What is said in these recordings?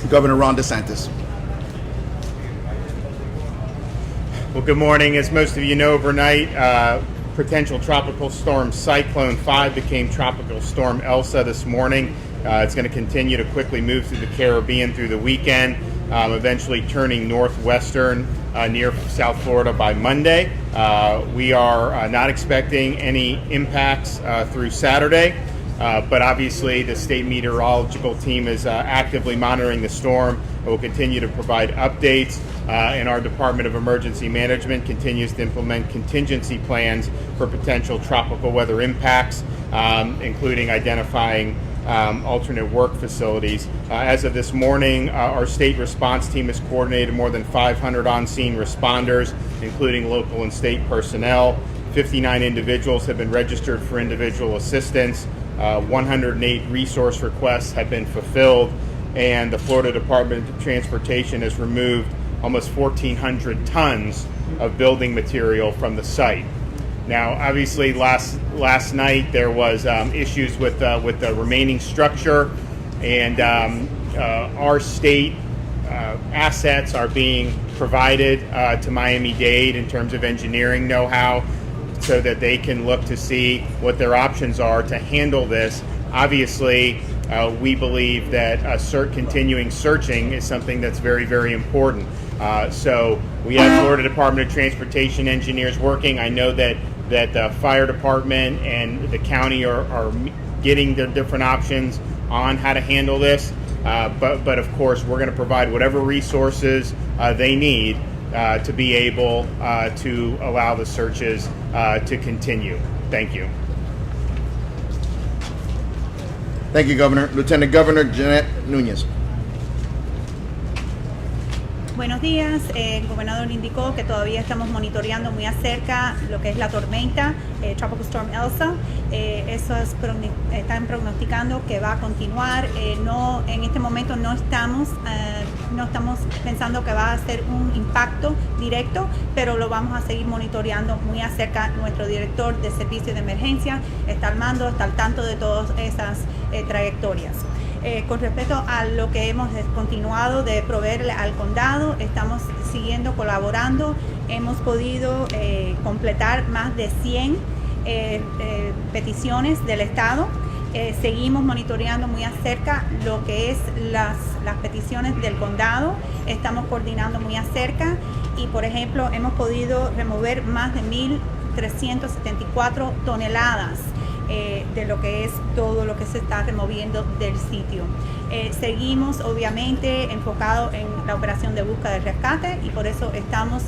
Governor Ron DeSantis. Well, good morning. As most of you know, overnight, potential tropical storm Cyclone 5 became Tropical Storm Elsa this morning. It's going to continue to quickly move through the Caribbean through the weekend, eventually turning northwestern near South Florida by Monday. We are not expecting any impacts through Saturday, but obviously the state meteorological team is actively monitoring the storm. It will continue to provide updates, and our Department of Emergency Management continues to implement contingency plans for potential tropical weather impacts, including identifying alternate work facilities. As of this morning, our state response team has coordinated more than 500 on-scene responders, including local and state personnel. 59 individuals have been registered for individual assistance. 108 resource requests have been fulfilled, and the Florida Department of Transportation has removed almost 1,400 tons of building material from the site. Now, obviously, last night there was issues with the remaining structure, and our state assets are being provided to Miami-Dade in terms of engineering know-how, so that they can look to see what their options are to handle this. Obviously, we believe that continuing searching is something that's very, very important. So we have Florida Department of Transportation engineers working. I know that the fire department and the county are getting their different options on how to handle this. But of course, we're going to provide whatever resources they need to be able to allow the searches to continue. Thank you. Thank you, Governor. Lieutenant Governor Jeanette Núñez. Buenos días. El gobernador indicó que todavía estamos monitoreando muy acerca lo que es la tormenta Tropical Storm Elsa. Están prognosticando que va a continuar. No, en este momento no estamos pensando que va a ser un impacto directo, pero lo vamos a seguir monitoreando muy acerca. Nuestro director de servicio de emergencia está al mando, está al tanto de todas esas trayectorias. Con respecto a lo que hemos continuado de proveerle al condado, estamos siguiendo colaborando. Hemos podido completar más de 100 peticiones del estado. Seguimos monitoreando muy acerca lo que es las peticiones del condado. Estamos coordinando muy acerca y, por ejemplo, hemos podido remover más de 1.374 toneladas de lo que es todo lo que se está removiendo del sitio. Seguimos obviamente enfocados en la operación de búsqueda y rescate, y por eso estamos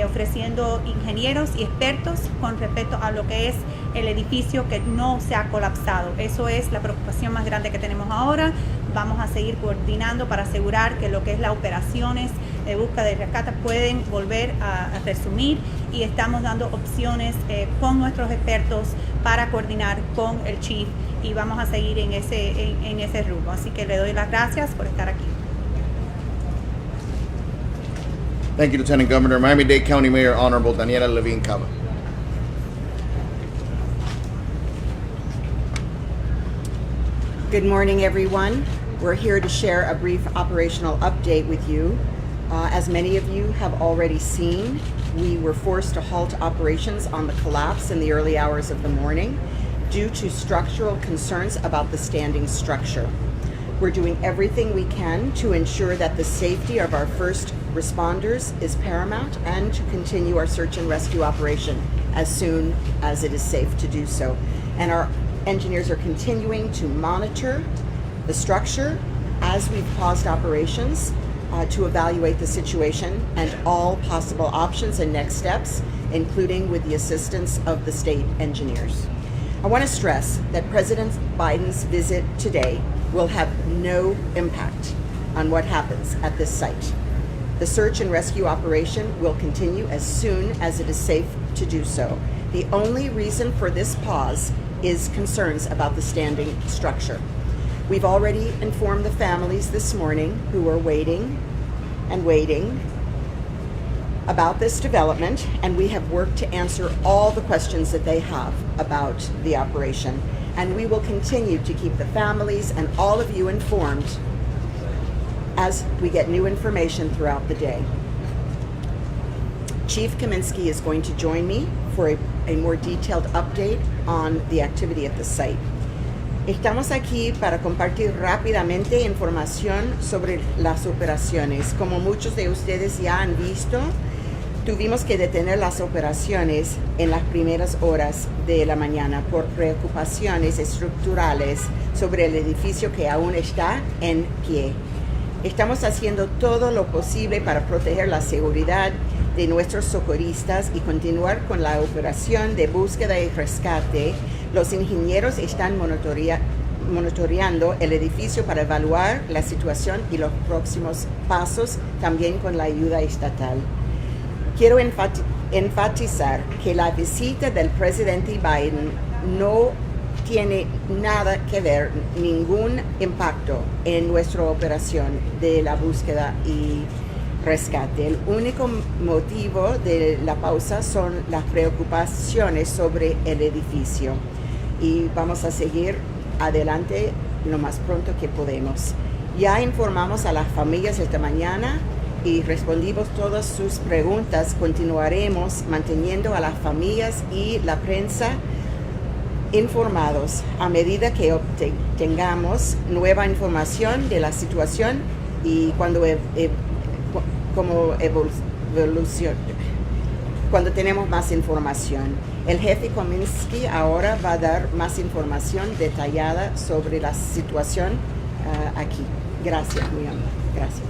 ofreciendo ingenieros y expertos con respecto a lo que es el edificio que no se ha colapsado. Eso es la preocupación más grande que tenemos ahora. Vamos a seguir coordinando para asegurar que lo que es las operaciones de búsqueda y rescate pueden volver a resumir, y estamos dando opciones con nuestros expertos para coordinar con el chief, y vamos a seguir en ese rumbo. Así que le doy las gracias por estar aquí. Thank you, Lieutenant Governor. Miami-Dade County Mayor Honorable Daniela Levine Cava. Good morning, everyone. We're here to share a brief operational update with you. As many of you have already seen, we were forced to halt operations on the collapse in the early hours of the morning due to structural concerns about the standing structure. We're doing everything we can to ensure that the safety of our first responders is paramount, and to continue our search and rescue operation as soon as it is safe to do so. And our engineers are continuing to monitor the structure as we've paused operations to evaluate the situation and all possible options and next steps, including with the assistance of the state engineers. I want to stress that President Biden's visit today will have no impact on what happens at this site. The search and rescue operation will continue as soon as it is safe to do so. The only reason for this pause is concerns about the standing structure. We've already informed the families this morning who are waiting about this development, and we have worked to answer all the questions that they have about the operation. And we will continue to keep the families and all of you informed as we get new information throughout the day. Chief Kaminsky is going to join me for a more detailed update on the activity at the site. Estamos aquí para compartir rápidamente información sobre las operaciones. Como muchos de ustedes ya han visto, tuvimos que detener las operaciones en las primeras horas de la mañana por preocupaciones estructurales sobre el edificio que aún está en pie. Estamos haciendo todo lo posible para proteger la seguridad de nuestros socorristas y continuar con la operación de búsqueda y rescate. Los ingenieros están monitoreando el edificio para evaluar la situación y los próximos pasos, también con la ayuda estatal. Quiero enfatizar que la visita del presidente Biden no tiene nada que ver, ningún impacto en nuestra operación de la búsqueda y rescate. El único motivo de la pausa son las preocupaciones sobre el edificio y vamos a seguir adelante lo más pronto que podemos. Ya informamos a las familias esta mañana y respondimos todas sus preguntas. Continuaremos manteniendo a las familias y la prensa informados a medida que obtengamos nueva información de la situación y cuando tenemos más información. El jefe Kaminsky ahora va a dar más información detallada sobre la situación aquí. Gracias, muy amable. Gracias.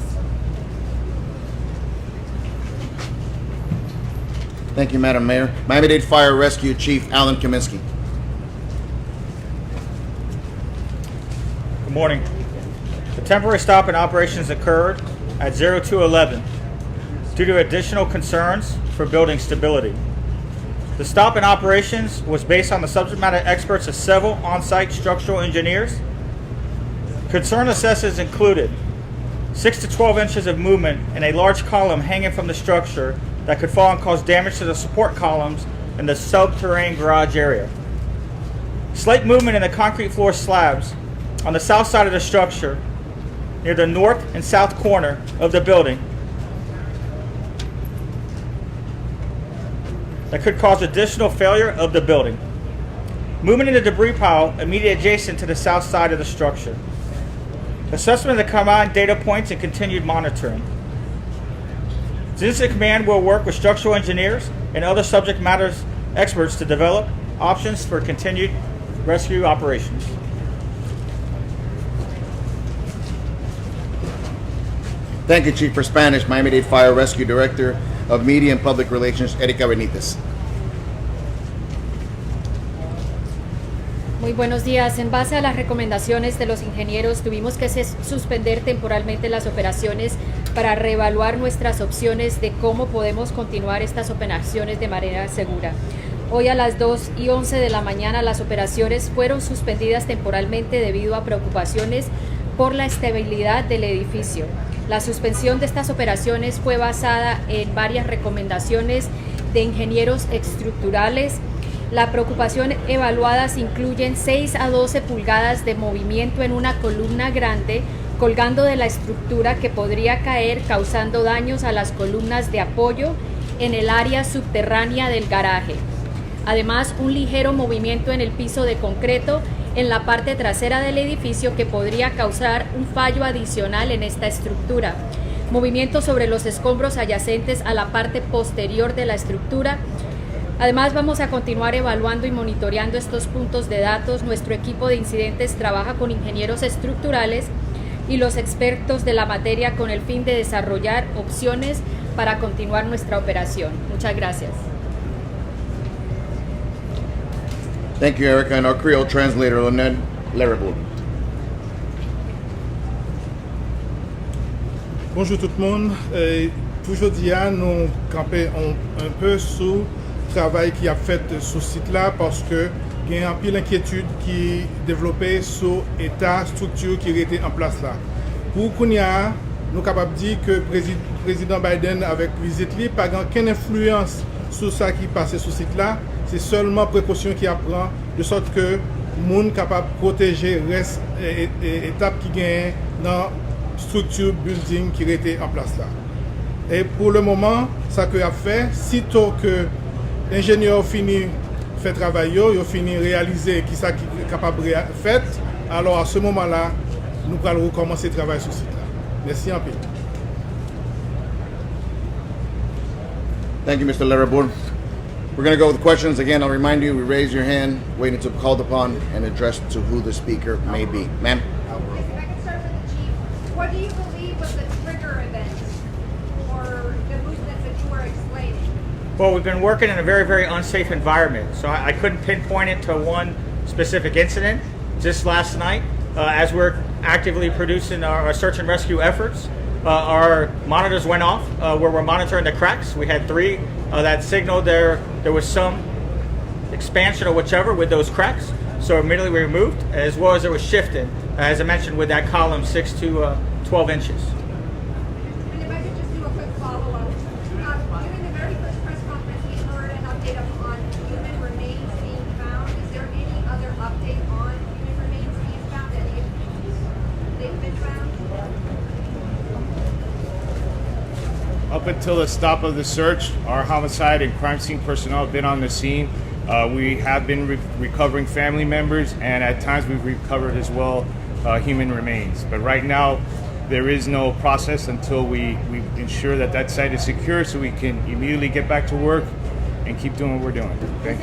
Thank you, Madam Mayor. Miami-Dade Fire Rescue Chief Alan Kaminsky. Good morning. The temporary stop in operations occurred at 0211 due to additional concerns for building stability. The stop in operations was based on the subject matter experts of several on-site structural engineers. Concern assessments included 6 to 12 inches of movement in a large column hanging from the structure that could fall and cause damage to the support columns in the subterranean garage area. Slight movement in the concrete floor slabs on the south side of the structure near the north and south corner of the building that could cause additional failure of the building. Movement in the debris pile immediately adjacent to the south side of the structure. Assessment of the combined data points and continued monitoring. The Incident Command will work with structural engineers and other subject matter experts to develop options for continued rescue operations. Thank you, Chief. For Spanish, Miami-Dade Fire Rescue Director of Media and Public Relations, Erika Benitez. Muy buenos días. En base a las recomendaciones de los ingenieros, tuvimos que suspender temporalmente las operaciones para reevaluar nuestras opciones de cómo podemos continuar estas operaciones de manera segura. Hoy a las 2:11 de la mañana las operaciones fueron suspendidas temporalmente debido a preocupaciones por la estabilidad del edificio. La suspensión de estas operaciones fue basada en varias recomendaciones de ingenieros estructurales. La preocupación evaluadas incluyen 6 a 12 pulgadas de movimiento en una columna grande colgando de la estructura que podría caer causando daños a las columnas de apoyo en el área subterránea del garaje. Además, un ligero movimiento en el piso de concreto en la parte trasera del edificio que podría causar un fallo adicional en esta estructura. Movimiento sobre los escombros adyacentes a la parte posterior de la estructura. Además, vamos a continuar evaluando y monitoreando estos puntos de datos. Nuestro equipo de incidentes trabaja con ingenieros estructurales y los expertos de la materia con el fin de desarrollar opciones para continuar nuestra operación. Muchas gracias. Thank you, Erica. And our Creole translator, Lynette Larrable. Bonjour tout le monde. Aujourd'hui, nous campons un peu sur le travail qui a fait sur ce site-là parce que il y a un peu d'inquiétude qui est développée sur l'état structure qui était en place là. Pour qu'on y a, nous sommes capables de dire que le président Biden, avec la visite, n'a pas aucune influence sur ce qui passe sur ce site-là. C'est seulement précaution qu'il prend de sorte que le monde est capable de protéger les étapes qui gagnent dans structure, building qui était en place là. Et pour le moment, ça que a fait, sitôt que l'ingénieur finit fait travail, il finit réaliser qui ça qui est capable de faire, alors à ce moment-là, nous allons recommencer le travail sur ce site là. Merci un peu. Thank you, Mr. Larabour. We're going to go with questions. Again, I'll remind you, we raise your hand, wait until called upon, and address to who the speaker may be. Ma'am? If I can start with the chief, what do you believe was the trigger event for the movements that you were explaining? Well, we've been working in a very, very unsafe environment, so I couldn't pinpoint it to one specific incident. Just last night, as we're actively producing our search and rescue efforts, our monitors went off where we're monitoring the cracks. We had 3 that signaled there was some expansion or whichever with those cracks, so immediately we removed, as well as there was shifting, as I mentioned, with that column 6 to 12 inches. And if I could just do a quick follow-up. During the very first press conference, we heard an update on human remains being found. Is there any other update on human remains being found? Any of they've been found? Up until the stop of the search, our homicide and crime scene personnel have been on the scene. We have been recovering family members, and at times we've recovered as well human remains. But right now, there is no process until we ensure that that site is secure, so we can immediately get back to work and keep doing what we're doing. Okay?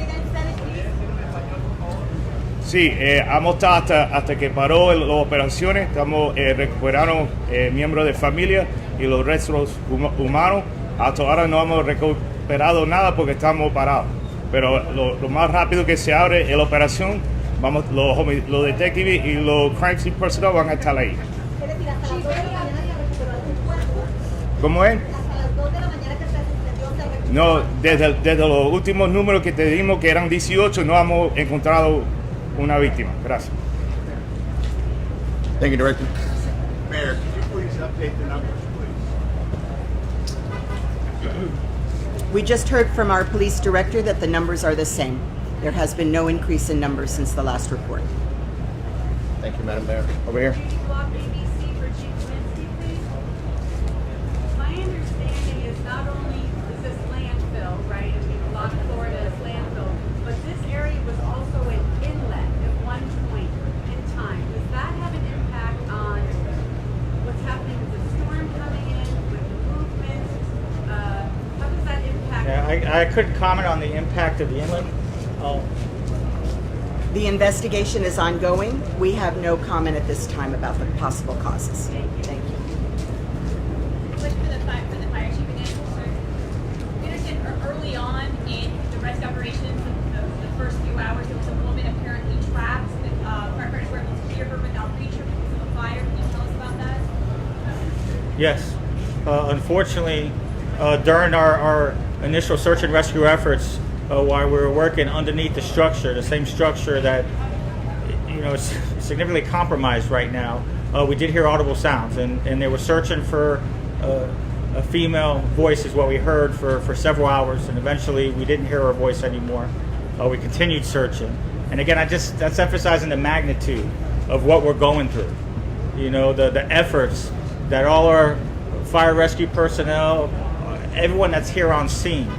Sí, hemos estado hasta que paró las operaciones, estamos recuperando miembros de familia y los restos humanos. Hasta ahora no hemos recuperado nada porque estamos parados. Pero lo más rápido que se abre la operación, vamos, los detectives y los crime scene personnel van a estar ahí. ¿Cómo es? No, desde los últimos números que te dimos, que eran 18, no hemos encontrado una víctima. Gracias. Thank you, Director. Mayor, could you please update the numbers, please? We just heard from our police director that the numbers are the same. There has been no increase in numbers since the last report. Thank you, Madam Mayor. Over here. Block ABC for Chief Kaminsky, please. My understanding is not only is this landfill, right? I mean, Block Florida is landfill, but this area was also an inlet at one point in time. Does that have an impact on what's happening with the storm coming in, with the movement? How does that impact? Yeah, I couldn't comment on the impact of the inlet. The investigation is ongoing. We have no comment at this time about the possible causes. Thank you. For the fire chief again, sir. We understand early on in the rescue operations, the first few hours, there was a woman apparently trapped. Firefighters were able to hear her but not reach her because of the fire. Can you tell us about that? Yes. Unfortunately, during our initial search and rescue efforts, while we were working underneath the structure, the same structure that is significantly compromised right now, we did hear audible sounds, and they were searching for a female voice is what we heard for several hours, and eventually we didn't hear her voice anymore. We continued searching, and again, that's emphasizing the magnitude of what we're going through. The efforts that all our fire rescue personnel, everyone that's here on scene,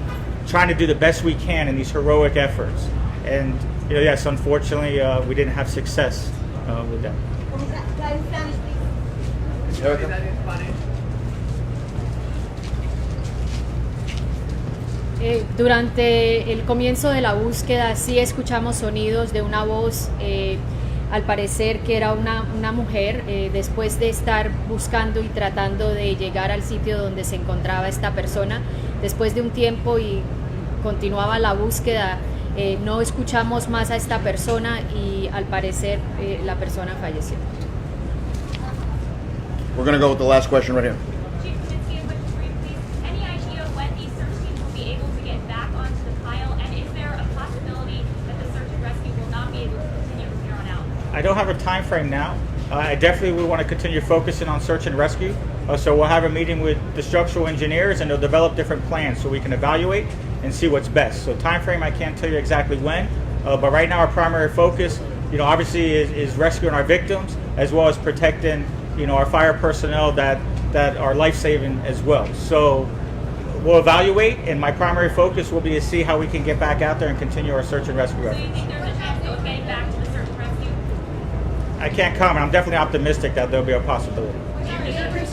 trying to do the best we can in these heroic efforts. And yes, unfortunately, we didn't have success with that. Durante el comienzo de la búsqueda sí escuchamos sonidos de una voz, al parecer que era una mujer, después de estar buscando y tratando de llegar al sitio donde se encontraba esta persona. Después de un tiempo y continuaba la búsqueda, no escuchamos más a esta persona y al parecer la persona falleció. We're going to go with the last question right here. Chief Kaminsky, a quick brief, please. Any idea when these search teams will be able to get back onto the pile? And is there a possibility that the search and rescue will not be able to continue from here on out? I don't have a time frame now. I definitely would want to continue focusing on search and rescue. So we'll have a meeting with the structural engineers, and they'll develop different plans so we can evaluate and see what's best. So time frame, I can't tell you exactly when, but right now our primary focus, obviously is rescuing our victims as well as protecting our fire personnel that are life-saving as well. So we'll evaluate, and my primary focus will be to see how we can get back out there and continue our search and rescue So you efforts. think there's a chance of getting back to the search and rescue? I can't comment. I'm definitely optimistic that there'll be a possibility.